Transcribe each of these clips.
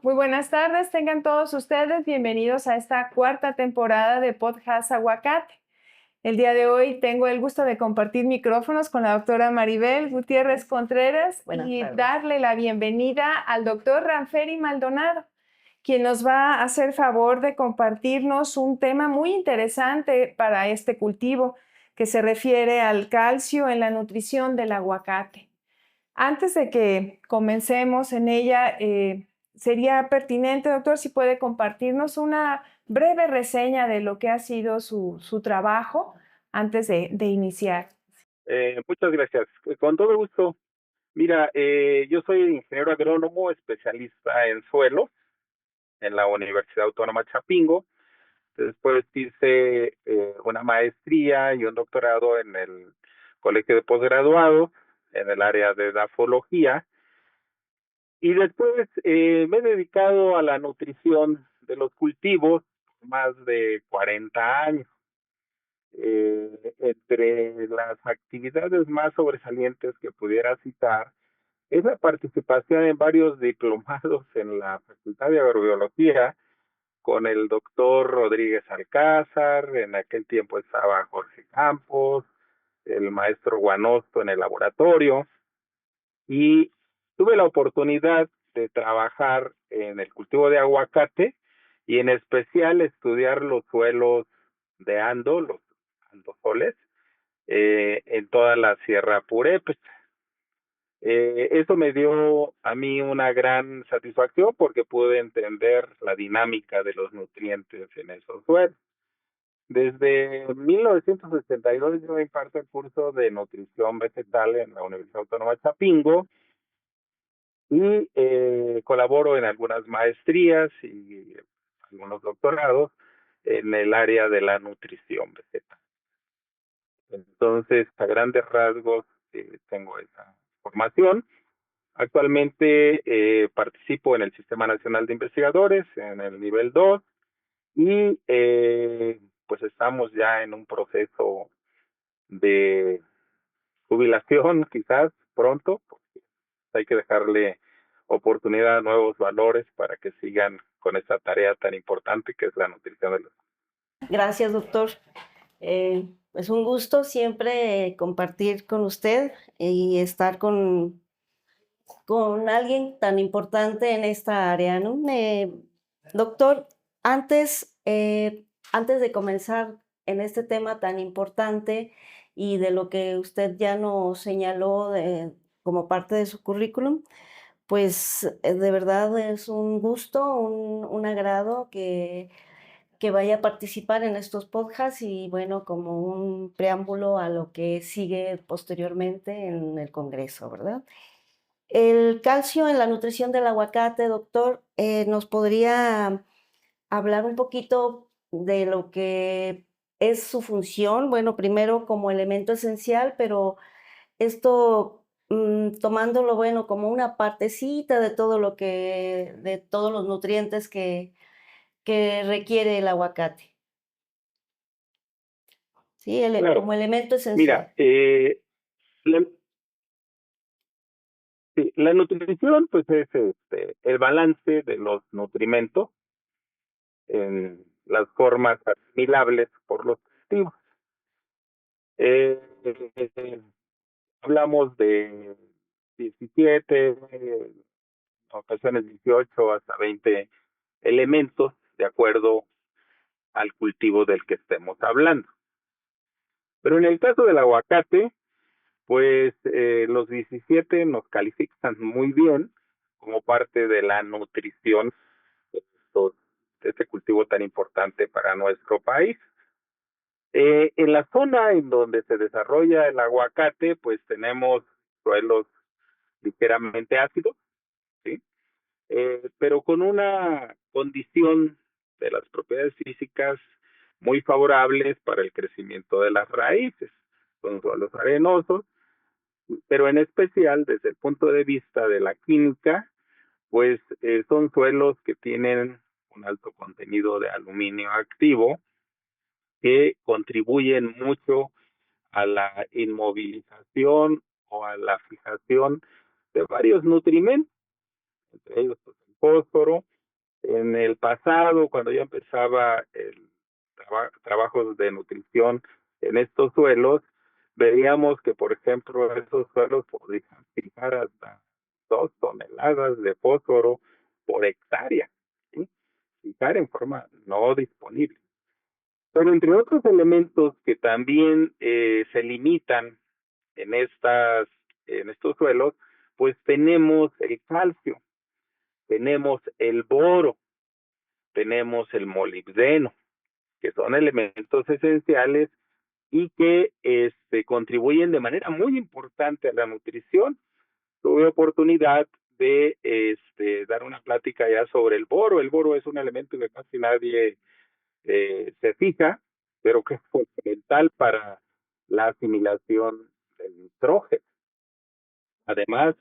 Muy buenas tardes, tengan todos ustedes bienvenidos a esta cuarta temporada de Podcast Aguacate. El día de hoy tengo el gusto de compartir micrófonos con la doctora Maribel Gutiérrez Contreras y darle la bienvenida al doctor Ranferi Maldonado, quien nos va a hacer favor de compartirnos un tema muy interesante para este cultivo que se refiere al calcio en la nutrición del aguacate. Antes de que comencemos en ella, sería pertinente, doctor, si puede compartirnos una breve reseña de lo que ha sido su trabajo antes de iniciar. Muchas gracias. Con todo gusto. Mira, yo soy ingeniero agrónomo, especialista en suelos en la Universidad Autónoma Chapingo. Después hice una maestría y un doctorado en el Colegio de Posgraduados en el área de edafología. Y después me he dedicado a la nutrición de los cultivos por más de 40 años. Entre las actividades más sobresalientes que pudiera citar es la participación en varios diplomados en la Facultad de Agrobiología con el doctor Rodríguez Alcázar. En aquel tiempo estaba Jorge Campos, el maestro Guanosto en el laboratorio, y tuve la oportunidad de trabajar en el cultivo de aguacate y en especial estudiar los suelos de ando, los andosoles, en toda la Sierra Purépecha. Eso me dio a mí una gran satisfacción porque pude entender la dinámica de los nutrientes en esos suelos. Desde 1962 yo imparto el curso de nutrición vegetal en la Universidad Autónoma de Chapingo y colaboro en algunas maestrías y algunos doctorados en el área de la nutrición vegetal. Entonces, a grandes rasgos, tengo esa formación. Actualmente participo en el Sistema Nacional de Investigadores, en el nivel 2, y pues estamos ya en un proceso de jubilación, quizás pronto, porque hay que dejarle oportunidad a nuevos valores para que sigan con esta tarea tan importante que es la nutrición de los. Gracias, doctor. Es un gusto siempre compartir con usted y estar con alguien tan importante en esta área, ¿no? Doctor, antes de comenzar en este tema tan importante y de lo que usted ya nos señaló como parte de su currículum, pues de verdad es un gusto, un agrado que vaya a participar en estos podcasts y bueno, como un preámbulo a lo que sigue posteriormente en el Congreso, ¿verdad? El calcio en la nutrición del aguacate, doctor, ¿nos podría hablar un poquito de lo que es su función? Bueno, primero como elemento esencial, pero esto tomándolo, bueno, como una partecita de todo de todos los nutrientes que requiere el aguacate. Sí, Claro, como elemento mira, esencial. la, sí, la nutrición pues es el balance de los nutrimentos en las formas asimilables por los cultivos. Eh, hablamos de 17, en ocasiones 18 hasta 20 elementos de acuerdo al cultivo del que estemos hablando. Pero en el caso del aguacate, pues los 17 nos califican muy bien como parte de la nutrición de, de este cultivo tan importante para nuestro país. En la zona en donde se desarrolla el aguacate, pues tenemos suelos ligeramente ácidos, ¿sí? Pero con una condición de las propiedades físicas muy favorables para el crecimiento de las raíces. Son suelos arenosos, pero en especial desde el punto de vista de la química, pues son suelos que tienen un alto contenido de aluminio activo que contribuyen mucho a la inmovilización o a la fijación de varios nutrimentos, entre ellos pues, el fósforo. En el pasado, cuando yo empezaba el trabajos de nutrición en estos suelos, veíamos que, por ejemplo, esos suelos podían fijar hasta 2 toneladas de fósforo por hectárea, ¿sí? Fijar en forma no disponible. Pero entre otros elementos que también se limitan en estos suelos, pues tenemos el calcio, tenemos el boro, tenemos el molibdeno, que son elementos esenciales y que contribuyen de manera muy importante a la nutrición. Tuve oportunidad de dar una plática ya sobre el boro. El boro es un elemento que casi nadie se fija, pero que es fundamental para la asimilación del nitrógeno. Además,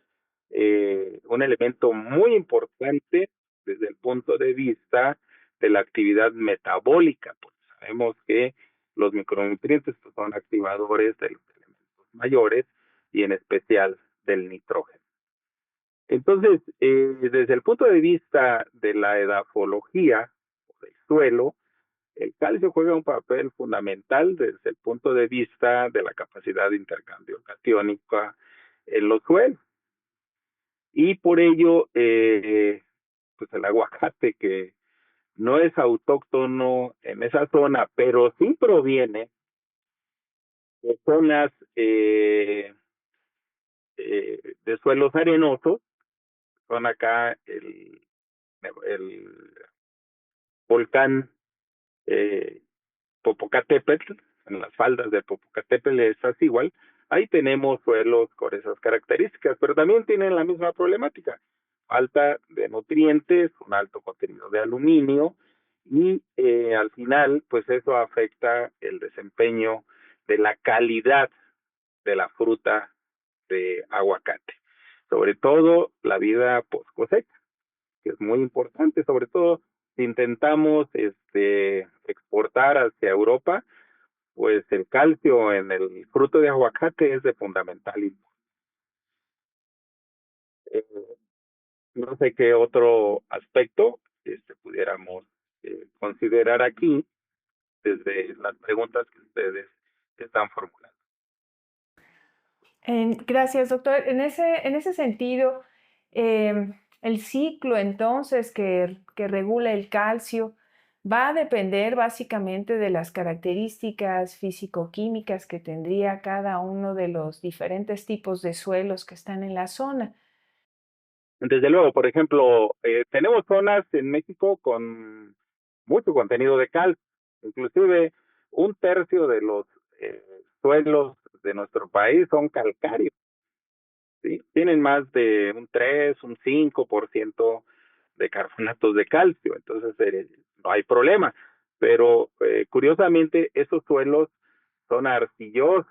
un elemento muy importante desde el punto de vista de la actividad metabólica, pues sabemos que los micronutrientes pues, son activadores de los elementos mayores y en especial del nitrógeno. Entonces, desde el punto de vista de la edafología o del suelo, el calcio juega un papel fundamental desde el punto de vista de la capacidad de intercambio catiónica en los suelos. Y por ello, pues el aguacate, que no es autóctono en esa zona, pero sí proviene de zonas de suelos arenosos, son acá el volcán Popocatépetl, en las faldas de Popocatépetl es igual, ahí tenemos suelos con esas características, pero también tienen la misma problemática, falta de nutrientes, un alto contenido de aluminio, y al final, pues eso afecta el desempeño de la calidad de la fruta de aguacate, sobre todo la vida post cosecha, que es muy importante, sobre todo si intentamos exportar hacia Europa, pues el calcio en el fruto de aguacate es de fundamental importancia. No sé qué otro aspecto pudiéramos considerar aquí desde las preguntas que ustedes están formulando. Gracias, doctor. En ese sentido, el ciclo entonces que regula el calcio va a depender básicamente de las características físico-químicas que tendría cada uno de los diferentes tipos de suelos que están en la zona. Desde luego, por ejemplo, tenemos zonas en México con mucho contenido de calcio, inclusive 1/3 de los suelos de nuestro país son calcáreos, ¿sí? Tienen más de un 3, un 5% de carbonatos de calcio, entonces no hay problema, pero curiosamente esos suelos son arcillosos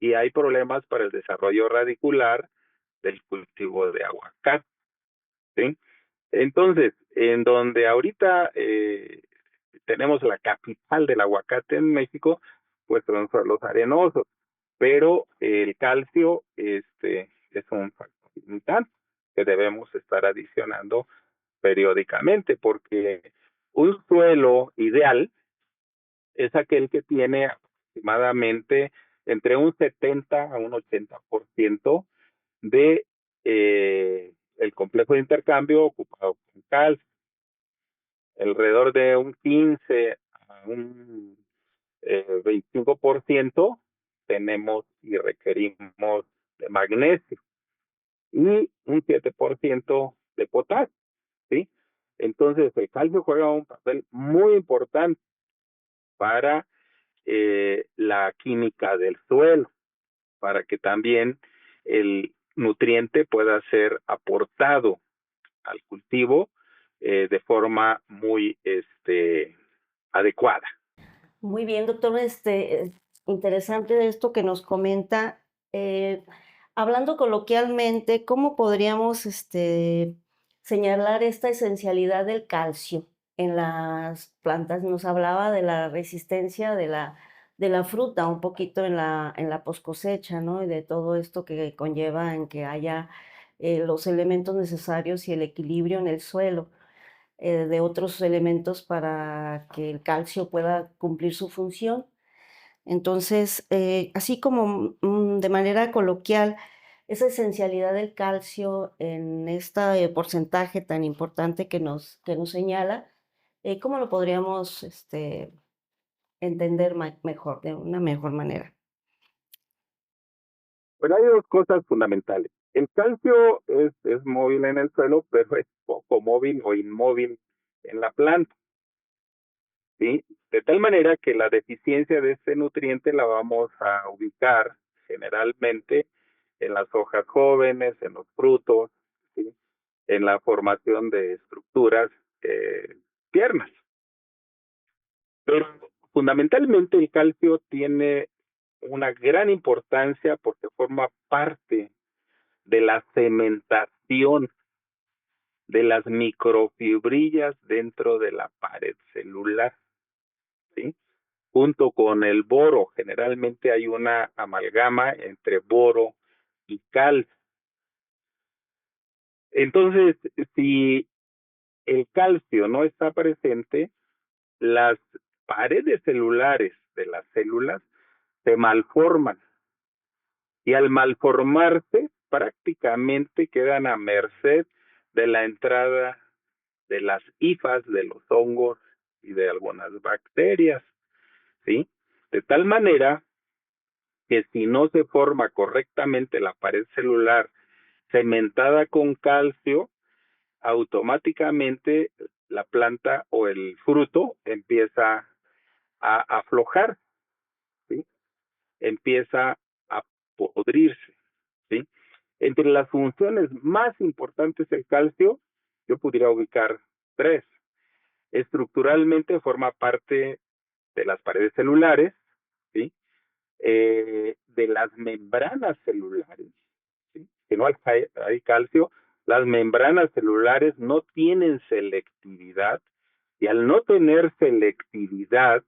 y hay problemas para el desarrollo radicular del cultivo de aguacate, ¿sí? Entonces, en donde ahorita tenemos la capital del aguacate en México, pues son suelos arenosos, pero el calcio es un factor limitante que debemos estar adicionando periódicamente, porque un suelo ideal es aquel que tiene aproximadamente entre un 70 a un 80% de el complejo de intercambio ocupado con calcio, alrededor de un 15 a un 25% tenemos y requerimos de magnesio y un 7% de potasio, ¿sí? Entonces el calcio juega un papel muy importante para la química del suelo, para que también el nutriente pueda ser aportado al cultivo de forma muy adecuada. Muy bien, doctor, interesante esto que nos comenta. Hablando coloquialmente, ¿cómo podríamos señalar esta esencialidad del calcio en las plantas? Nos hablaba de la resistencia de la fruta, un poquito en la post cosecha, ¿no? Y de todo esto que conlleva en que haya los elementos necesarios y el equilibrio en el suelo de otros elementos para que el calcio pueda cumplir su función. Entonces, así como de manera coloquial, esa esencialidad del calcio en este porcentaje tan importante que nos señala, ¿cómo lo podríamos entender mejor, de una mejor manera? Pero hay dos cosas fundamentales. El calcio es móvil en el suelo, pero es poco móvil o inmóvil en la planta, ¿sí? De tal manera que la deficiencia de este nutriente la vamos a ubicar generalmente en las hojas jóvenes, en los frutos, ¿sí? En la formación de estructuras tiernas. Pero fundamentalmente el calcio tiene una gran importancia porque forma parte de la cementación de las microfibrillas dentro de la pared celular, ¿sí? Junto con el boro, generalmente hay una amalgama entre boro y calcio. Entonces, si el calcio no está presente, las paredes celulares de las células se malforman y al malformarse prácticamente quedan a merced de la entrada de las hifas, de los hongos y de algunas bacterias, ¿sí? De tal manera que si no se forma correctamente la pared celular cementada con calcio, automáticamente la planta o el fruto empieza a aflojar, ¿sí? Empieza a podrirse, ¿sí? Entre las funciones más importantes del calcio, yo pudiera ubicar tres. Estructuralmente forma parte de las paredes celulares, ¿sí? De las membranas celulares, ¿sí? Si no hay calcio, las membranas celulares no tienen selectividad y al no tener selectividad,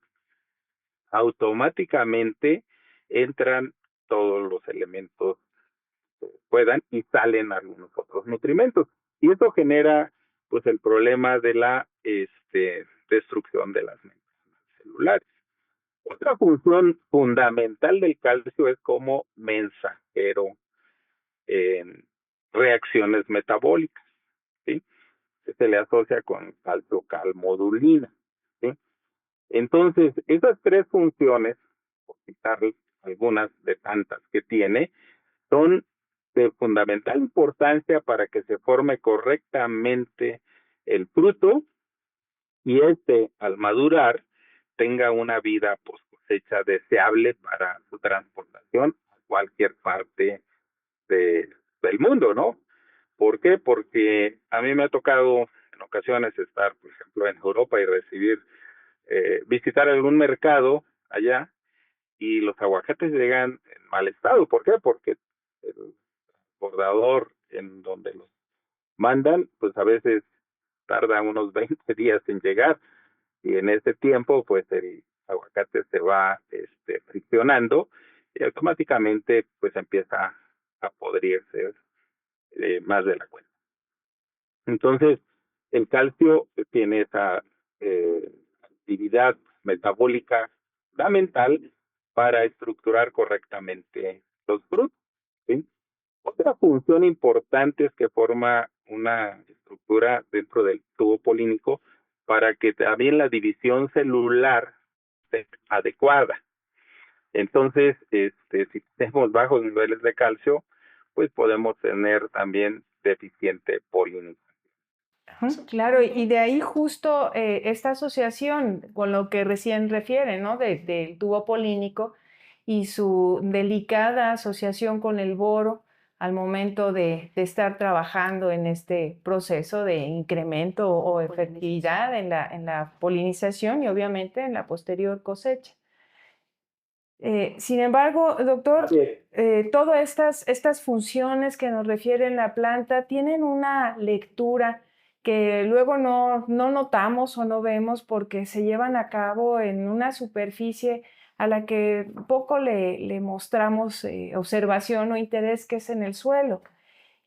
automáticamente entran todos los elementos que puedan y salen algunos otros nutrimentos. Y eso genera pues el problema de la destrucción de las membranas celulares. Otra función fundamental del calcio es como mensajero en reacciones metabólicas, ¿sí? Se le asocia con calciocalmodulina, ¿sí? Entonces, esas tres funciones, por citar algunas de tantas que tiene, son de fundamental importancia para que se forme correctamente el fruto y al madurar, tenga una vida post cosecha deseable para su transportación a cualquier parte del mundo, ¿no? ¿Por qué? Porque a mí me ha tocado en ocasiones estar, por ejemplo, en Europa y visitar algún mercado allá y los aguacates llegan en mal estado. ¿Por qué? Porque el bordador en donde los mandan, pues a veces tarda unos 20 días en llegar y en ese tiempo pues el aguacate se va friccionando y automáticamente pues empieza a podrirse más de la cuenta. Entonces el calcio tiene esa actividad metabólica fundamental para estructurar correctamente los frutos, ¿sí? Otra función importante es que forma una estructura dentro del tubo polínico para que también la división celular sea adecuada. Entonces, si tenemos bajos niveles de calcio, pues podemos tener también deficiente polinización. Claro, y de ahí justo esta asociación con lo que recién refiere, ¿no? Del tubo polínico y su delicada asociación con el boro al momento de estar trabajando en este proceso de incremento o efectividad en la polinización y obviamente en la posterior cosecha. Sin embargo, doctor, todas estas funciones que nos refiere la planta tienen una lectura que luego no notamos o no vemos porque se llevan a cabo en una superficie a la que poco le mostramos observación o interés, que es en el suelo.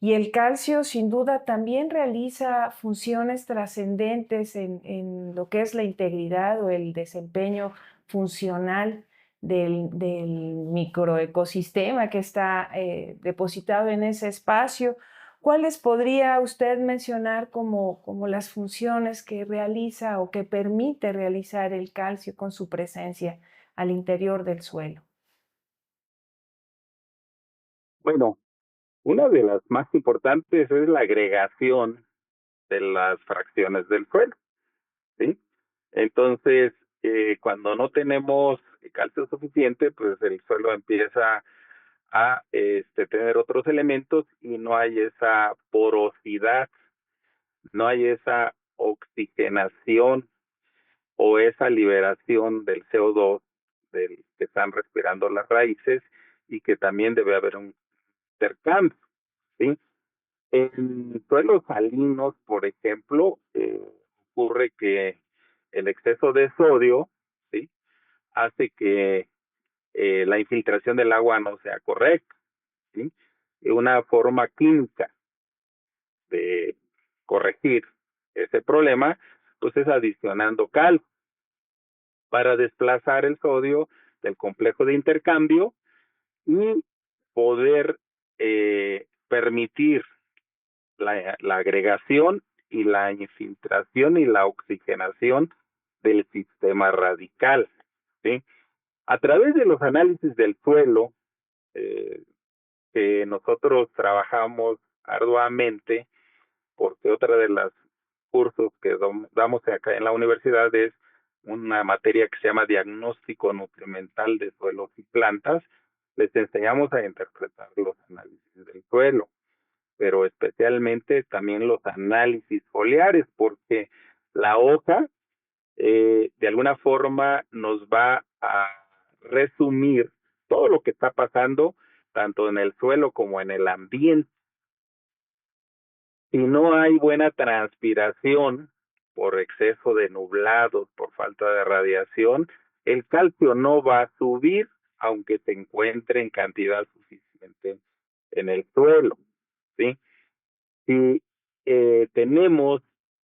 Y el calcio sin duda también realiza funciones trascendentes en lo que es la integridad o el desempeño funcional del microecosistema que está depositado en ese espacio. ¿Cuáles podría usted mencionar como las funciones que realiza o que permite realizar el calcio con su presencia al interior del suelo? Bueno, una de las más importantes es la agregación de las fracciones del suelo, ¿sí? Entonces, cuando no tenemos calcio suficiente, pues el suelo empieza a tener otros elementos y no hay esa porosidad, no hay esa oxigenación o esa liberación del CO2 del que están respirando las raíces y que también debe haber un intercambio, ¿sí? En suelos salinos, por ejemplo, ocurre que el exceso de sodio, ¿sí?, hace que la infiltración del agua no sea correcta, ¿sí? Y una forma química de corregir ese problema, pues es adicionando cal para desplazar el sodio del complejo de intercambio y poder permitir la agregación y la infiltración y la oxigenación del sistema radical, ¿sí? A través de los análisis del suelo, eh, que nosotros trabajamos arduamente, porque otra de las cursos que damos acá en la universidad es una materia que se llama diagnóstico nutrimental de suelos y plantas. Les enseñamos a interpretar los análisis del suelo, pero especialmente también los análisis foliares, porque la hoja de alguna forma nos va a resumir todo lo que está pasando tanto en el suelo como en el ambiente. Si no hay buena transpiración por exceso de nublados, por falta de radiación, el calcio no va a subir aunque se encuentre en cantidad suficiente en el suelo, ¿sí? Si tenemos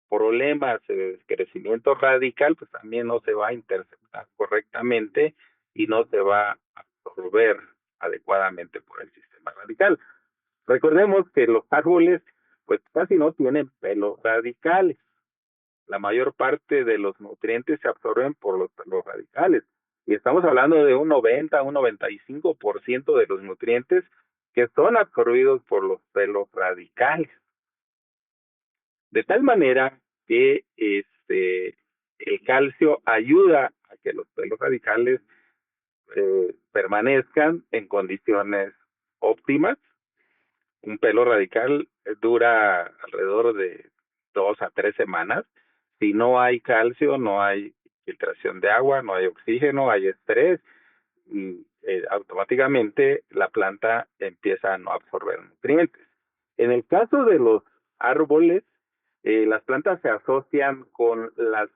problemas de crecimiento radical, pues también no se va a interceptar correctamente y no se va a absorber adecuadamente por el sistema radical. Recordemos que los árboles pues casi no tienen pelos radicales. La mayor parte de los nutrientes se absorben por los pelos radicales. Y estamos hablando de un 90, un 95% de los nutrientes que son absorbidos por los pelos radicales. De tal manera que el calcio ayuda a que los pelos radicales permanezcan en condiciones óptimas. Un pelo radical dura alrededor de 2 a 3 semanas. Si no hay calcio, no hay filtración de agua, no hay oxígeno, hay estrés y automáticamente la planta empieza a no absorber nutrientes. En el caso de los árboles, las plantas se asocian con las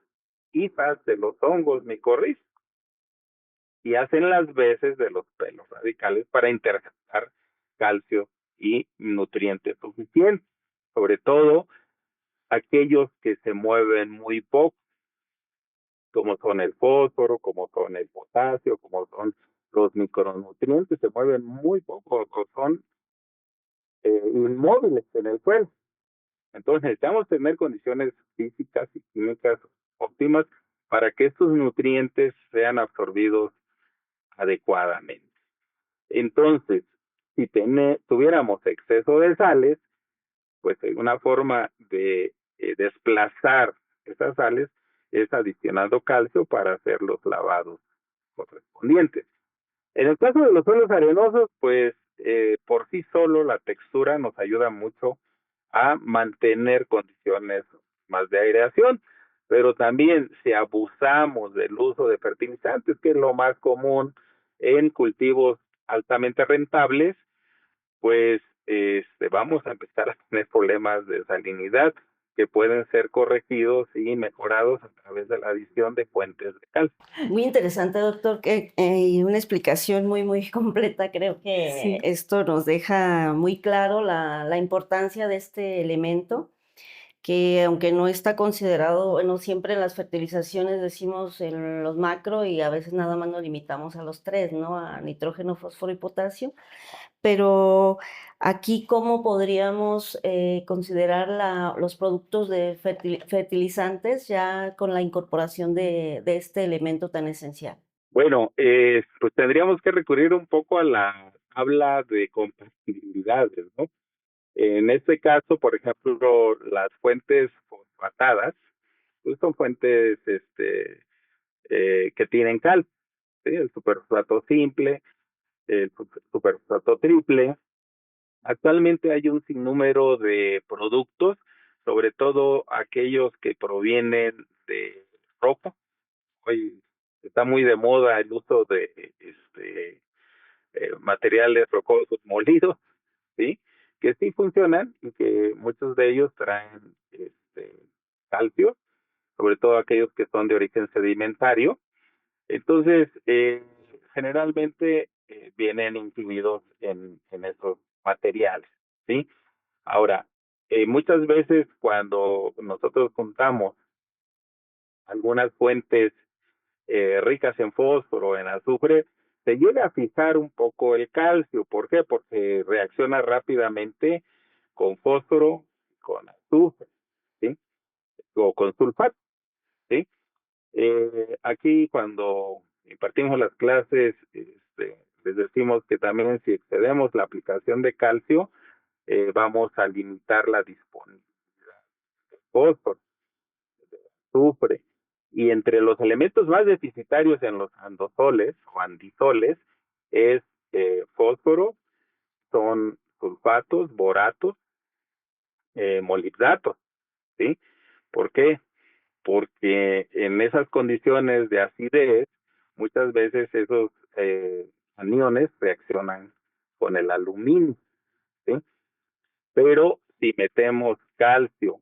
hifas de los hongos micorrizos y hacen las veces de los pelos radicales para interceptar calcio y nutrientes suficientes, sobre todo aquellos que se mueven muy poco, como son el fósforo, como son el potasio, como son los micronutrientes, se mueven muy poco o son inmóviles en el suelo. Entonces necesitamos tener condiciones físicas y químicas óptimas para que estos nutrientes sean absorbidos adecuadamente. Entonces, si tuviéramos exceso de sales, pues una forma de desplazar esas sales es adicionando calcio para hacer los lavados correspondientes. En el caso de los suelos arenosos, pues por sí solo la textura nos ayuda mucho a mantener condiciones más de aireación, pero también si abusamos del uso de fertilizantes, que es lo más común en cultivos altamente rentables, pues vamos a empezar a tener problemas de salinidad que pueden ser corregidos y mejorados a través de la adición de fuentes de calcio. Muy interesante, doctor, que y una explicación muy, muy completa. Creo que Sí. esto nos deja muy claro la importancia de este elemento, que aunque no está considerado, bueno, siempre en las fertilizaciones decimos en los macro y a veces nada más nos limitamos a los 3, ¿no? A nitrógeno, fósforo y potasio. Pero aquí, ¿cómo podríamos considerar los productos de fertilizantes ya con la incorporación de este elemento tan esencial? Bueno, pues tendríamos que recurrir un poco a la tabla de compatibilidades, ¿no? En este caso, por ejemplo, las fuentes fosfatadas, pues son fuentes que tienen cal, ¿sí? El superfosfato simple, el superfosfato triple. Actualmente hay un sinnúmero de productos, sobre todo aquellos que provienen de roca. Hoy está muy de moda el uso de materiales rocosos molidos, ¿sí? Que sí funcionan y que muchos de ellos traen calcio, sobre todo aquellos que son de origen sedimentario. Entonces, generalmente vienen incluidos en esos materiales, ¿sí? Ahora, muchas veces cuando nosotros juntamos algunas fuentes ricas en fósforo, en azufre, se llega a fijar un poco el calcio. ¿Por qué? Porque reacciona rápidamente con fósforo, con azufre, ¿sí? O con sulfato, ¿sí? Aquí cuando impartimos las clases, les decimos que también si excedemos la aplicación de calcio, vamos a limitar la disponibilidad de fósforo, azufre. Y entre los elementos más deficitarios en los andosoles o andisoles es fósforo, son sulfatos, boratos, molibdatos, ¿sí? ¿Por qué? Porque en esas condiciones de acidez, muchas veces esos aniones reaccionan con el aluminio, ¿sí? Pero si metemos calcio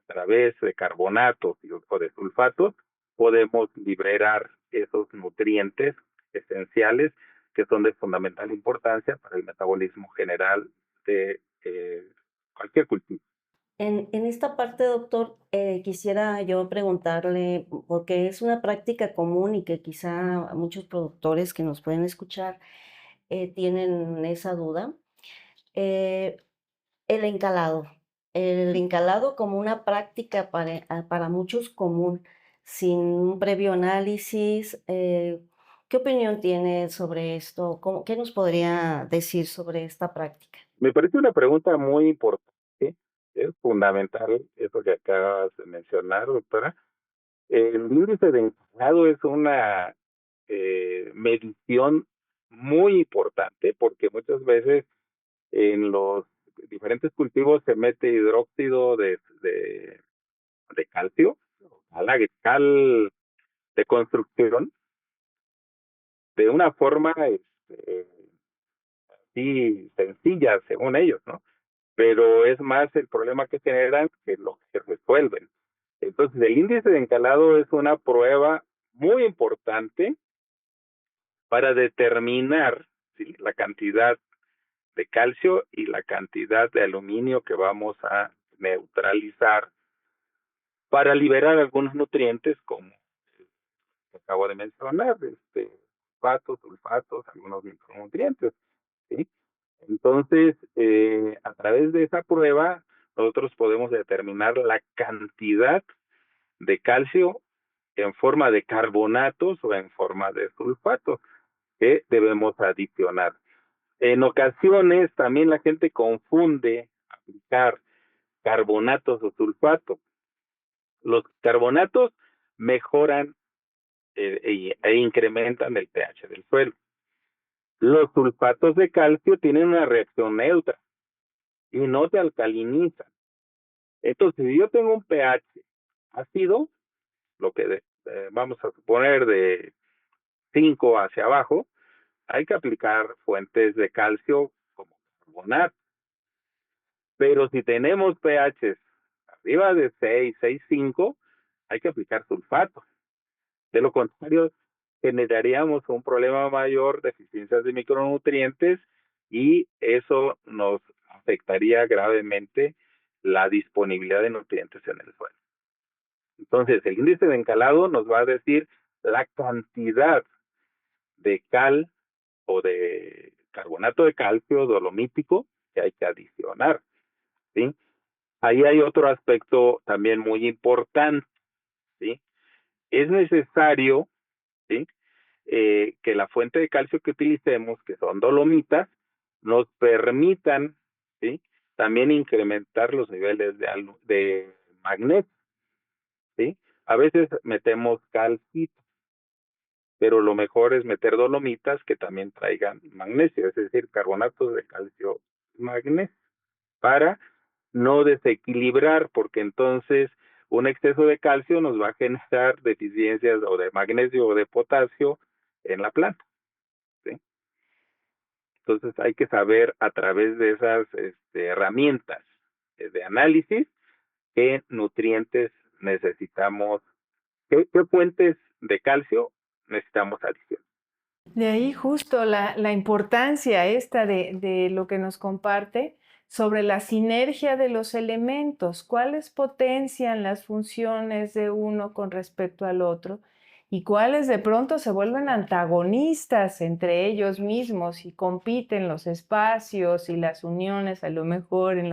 a través de carbonatos o de sulfatos, podemos liberar esos nutrientes esenciales que son de fundamental importancia para el metabolismo general de cualquier cultivo. En esta parte, doctor, quisiera yo preguntarle, porque es una práctica común y que quizá muchos productores que nos pueden escuchar tienen esa duda. Eh, el encalado. El encalado como una práctica para muchos común, sin un previo análisis. ¿Qué opinión tiene sobre esto? ¿Qué nos podría decir sobre esta práctica? Me parece una pregunta muy importante, es fundamental eso que acabas de mencionar, doctora. El índice de encalado es una medición muy importante porque muchas veces en los diferentes cultivos se mete hidróxido de calcio, cal de construcción, de una forma sí sencilla según ellos, ¿no? Pero es más el problema que generan que lo que resuelven. Entonces, el índice de encalado es una prueba muy importante para determinar, ¿sí?, la cantidad de calcio y la cantidad de aluminio que vamos a neutralizar para liberar algunos nutrientes como que acabo de mencionar, fosfatos, sulfatos, algunos micronutrientes, ¿sí? Entonces, a través de esa prueba, nosotros podemos determinar la cantidad de calcio en forma de carbonatos o en forma de sulfatos que debemos adicionar. En ocasiones también la gente confunde aplicar carbonatos o sulfatos. Los carbonatos mejoran e incrementan el pH del suelo. Los sulfatos de calcio tienen una reacción neutra y no se alcalinizan. Entonces, si yo tengo un pH ácido, lo que vamos a suponer de 5 hacia abajo, hay que aplicar fuentes de calcio como carbonato. Pero si tenemos pHs arriba de 6, 6,5, hay que aplicar sulfato. De lo contrario, generaríamos un problema mayor, deficiencias de micronutrientes, y eso nos afectaría gravemente la disponibilidad de nutrientes en el suelo. Entonces, el índice de encalado nos va a decir la cantidad de cal o de carbonato de calcio dolomítico que hay que adicionar, ¿sí? Ahí hay otro aspecto también muy importante, ¿sí? Es necesario, ¿sí?, que la fuente de calcio que utilicemos, que son dolomitas, nos permitan, ¿sí?, también incrementar los niveles de magnesio, ¿sí? A veces metemos calcito, pero lo mejor es meter dolomitas que también traigan magnesio, es decir, carbonatos de calcio y magnesio, para no desequilibrar, porque entonces un exceso de calcio nos va a generar deficiencias o de magnesio o de potasio en la planta, ¿sí? Entonces hay que saber a través de esas herramientas de análisis qué nutrientes necesitamos, qué fuentes de calcio necesitamos adicionar. De ahí justo la importancia esta de lo que nos comparte sobre la sinergia de los elementos, cuáles potencian las funciones de uno con respecto al otro y cuáles de pronto se vuelven antagonistas entre ellos mismos y compiten los espacios y las uniones a lo mejor en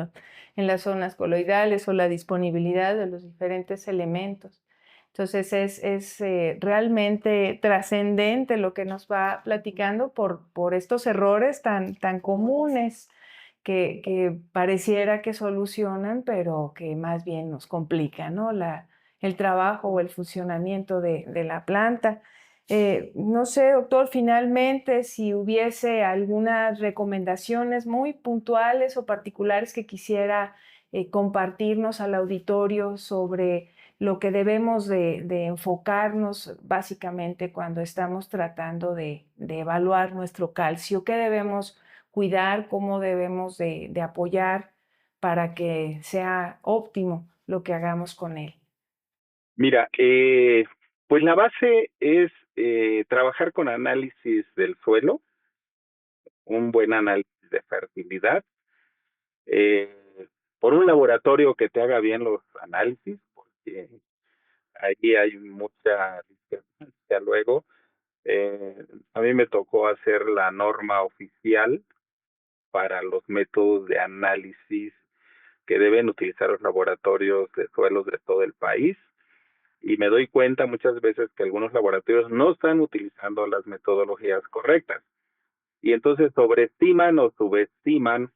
las zonas coloidales o la disponibilidad de los diferentes elementos. Entonces es realmente trascendente lo que nos va platicando por estos errores tan comunes que pareciera que solucionan, pero que más bien nos complican, ¿no? El trabajo o el funcionamiento de la planta. No sé, doctor, finalmente, si hubiese algunas recomendaciones muy puntuales o particulares que quisiera compartirnos al auditorio sobre lo que debemos de enfocarnos básicamente cuando estamos tratando de evaluar nuestro calcio, qué debemos cuidar, cómo debemos de apoyar para que sea óptimo lo que hagamos con él. Mira, pues la base es trabajar con análisis del suelo, un buen análisis de fertilidad, por un laboratorio que te haga bien los análisis, porque ahí hay mucha discrepancia luego. A mí me tocó hacer la norma oficial para los métodos de análisis que deben utilizar los laboratorios de suelos de todo el país, y me doy cuenta muchas veces que algunos laboratorios no están utilizando las metodologías correctas, y entonces sobreestiman o subestiman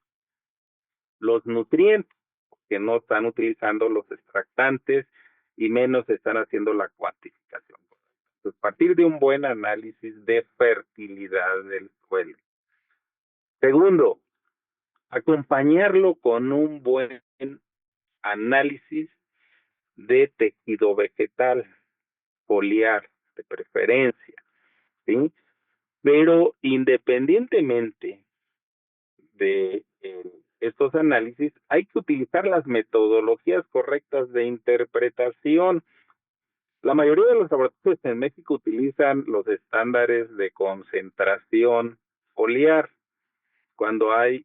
los nutrientes, que no están utilizando los extractantes y menos están haciendo la cuantificación. Entonces, partir de un buen análisis de fertilidad del suelo. Segundo, acompañarlo con un buen análisis de tejido vegetal, foliar de preferencia, ¿sí? Pero independientemente de estos análisis, hay que utilizar las metodologías correctas de interpretación. La mayoría de los laboratorios en México utilizan los estándares de concentración foliar, cuando hay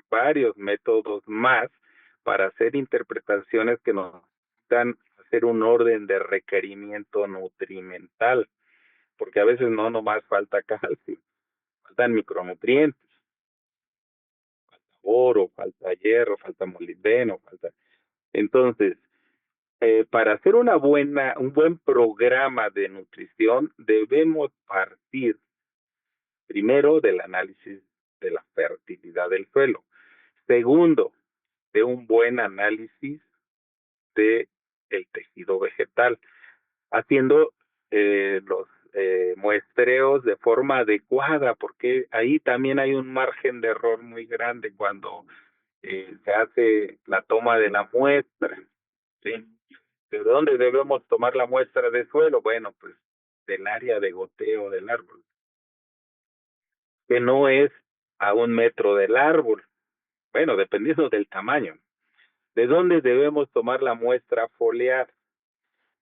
varios métodos más para hacer interpretaciones que nos dan hacer un orden de requerimiento nutrimental, porque a veces no nomás falta calcio, faltan micronutrientes, falta oro, falta hierro, falta molibdeno, falta. Entonces, para hacer un buen programa de nutrición, debemos partir primero del análisis de la fertilidad del suelo. Segundo, de un buen análisis de el tejido vegetal, haciendo los muestreos de forma adecuada, porque ahí también hay un margen de error muy grande cuando se hace la toma de la muestra, ¿sí? ¿De dónde debemos tomar la muestra de suelo? Bueno, pues del área de goteo del árbol, que no es a 1 metro del árbol, bueno, dependiendo del tamaño. ¿De dónde debemos tomar la muestra foliar?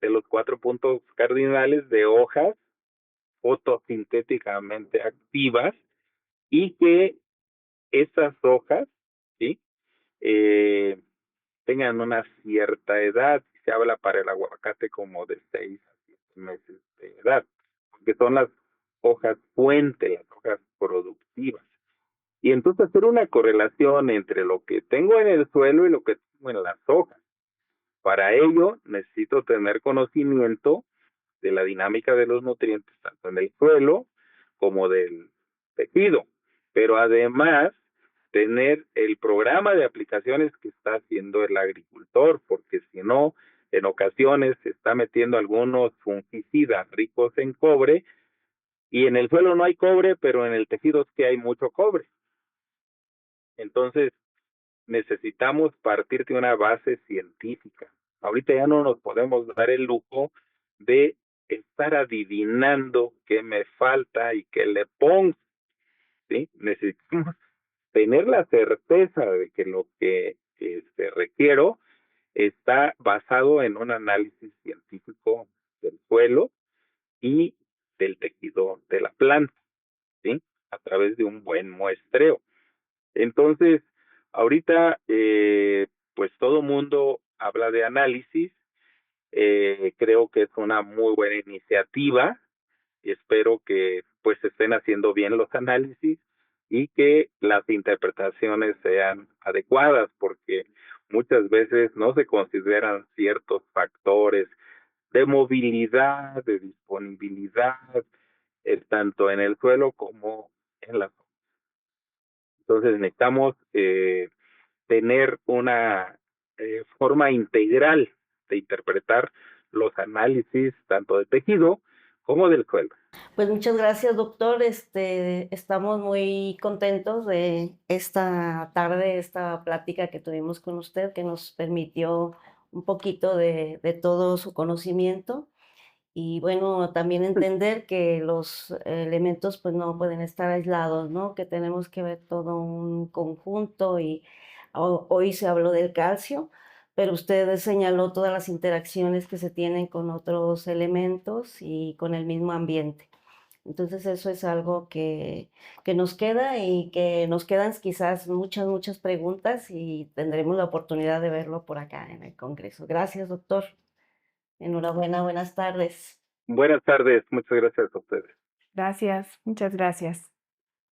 De los 4 puntos cardinales de hojas fotosintéticamente activas y que esas hojas, ¿sí? Tengan una cierta edad. Se habla para el aguacate como de 6 a 7 meses de edad, porque son las hojas puente, las hojas productivas. Y entonces hacer una correlación entre lo que tengo en el suelo y lo que tengo en las hojas. Para ello necesito tener conocimiento de la dinámica de los nutrientes, tanto en el suelo como del tejido. Pero además, tener el programa de aplicaciones que está haciendo el agricultor, porque si no, en ocasiones se está metiendo algunos fungicidas ricos en cobre y en el suelo no hay cobre, pero en el tejido sí hay mucho cobre. Entonces, necesitamos partir de una base científica. Ahorita ya no nos podemos dar el lujo de estar adivinando qué me falta y qué le pongo, ¿sí? Necesitamos tener la certeza de que lo que requiero está basado en un análisis científico del suelo y del tejido de la planta, ¿sí? A través de un buen muestreo. Entonces, ahorita, pues todo mundo habla de análisis. Creo que es una muy buena iniciativa y espero que pues se estén haciendo bien los análisis y que las interpretaciones sean adecuadas, porque muchas veces no se consideran ciertos factores de movilidad, de disponibilidad, tanto en el suelo como en la. Entonces necesitamos tener una forma integral de interpretar los análisis tanto de tejido como del suelo. Pues muchas gracias, doctor. Estamos muy contentos de esta tarde, esta plática que tuvimos con usted, que nos permitió un poquito de todo su conocimiento. Y bueno, también entender que los elementos pues no pueden estar aislados, ¿no? Que tenemos que ver todo un conjunto y hoy se habló del calcio, pero usted señaló todas las interacciones que se tienen con otros elementos y con el mismo ambiente. Entonces eso es algo que nos queda y que nos quedan quizás muchas, muchas preguntas y tendremos la oportunidad de verlo por acá en el Congreso. Gracias, doctor. Enhorabuena, buenas tardes. Buenas tardes, muchas gracias a ustedes. Gracias, muchas gracias.